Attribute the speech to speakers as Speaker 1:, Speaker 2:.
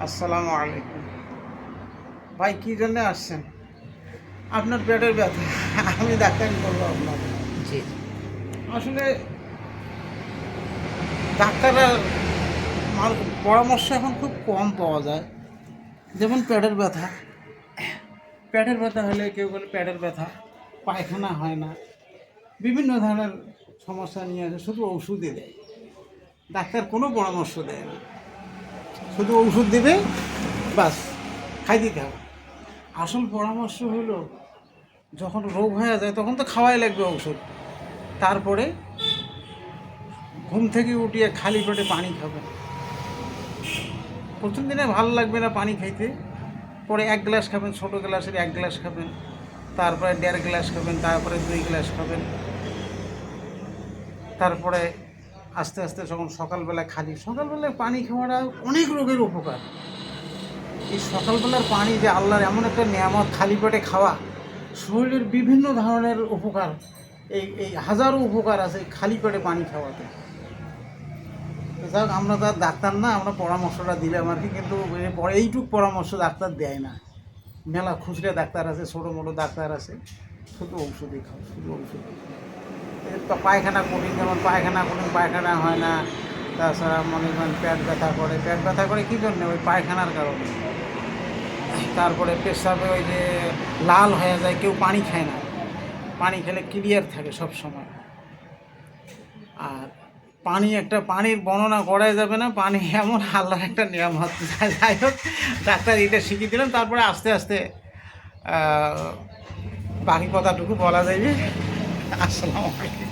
Speaker 1: আসসালামু আলাইকুম ভাই, কী জন্য আসছেন? আপনার পেটের ব্যথা। আমি ডাক্তারি বলবো আপনাকে।
Speaker 2: জি,
Speaker 1: আসলে ডাক্তারের পরামর্শ এখন খুব কম পাওয়া যায়। যেমন পেটের ব্যথা হলে কেউ বলে পেটের ব্যথা, পায়খানা হয় না, বিভিন্ন ধরনের সমস্যা নিয়ে আসে, শুধু ওষুধই দেয়। ডাক্তার কোনো পরামর্শ দেয় না, শুধু ওষুধ দেবে, বাস খাই দিতে হবে। আসল পরামর্শ হলো, যখন রোগ হয়ে যায় তখন তো খাওয়াই লাগবে ওষুধ। তারপরে ঘুম থেকে উঠিয়ে খালি পেটে পানি খাবেন। প্রথম দিনে ভালো লাগবে না পানি খাইতে, পরে 1 গ্লাস খাবেন, ছোটো গ্লাসের 1 গ্লাস খাবেন, তারপরে 1.5 গ্লাস খাবেন, তারপরে 2 গ্লাস খাবেন, তারপরে আস্তে আস্তে যখন সকালবেলায় পানি খাওয়াটা অনেক রোগের উপকার। এই সকালবেলার পানি যে আল্লাহর এমন একটা নিয়ামত, খালি পেটে খাওয়া, শরীরের বিভিন্ন ধরনের উপকার, এই হাজারো উপকার আছে খালি পেটে পানি খাওয়াতে। যাক, আমরা তো আর ডাক্তার না, আমরা পরামর্শটা দিলাম আর কি, কিন্তু এইটুক পরামর্শ ডাক্তার দেয় না। মেলা খুচরা ডাক্তার আছে, ছোটো মোটো ডাক্তার আছে, শুধু ঔষধই খাও, শুধু ওষুধ। পায়খানা কঠিন, যেমন পায়খানা হয় না। তাছাড়া মনে করেন পেট ব্যথা করে কী জন্য? ওই পায়খানার কারণে। তারপরে পেশাবে ওই যে লাল হয়ে যায়, কেউ পানি খায় না, পানি খেলে ক্লিয়ার থাকে সব সময়। আর পানির বর্ণনা করাই যাবে না, পানি এমন আল্লাহর একটা নিয়ামত। যাই হোক, ডাক্তার এটা শিখিয়ে দিলেন, তারপরে আস্তে আস্তে বাকি কথাটুকু বলা যাবে। আসসালামু আলাইকুম।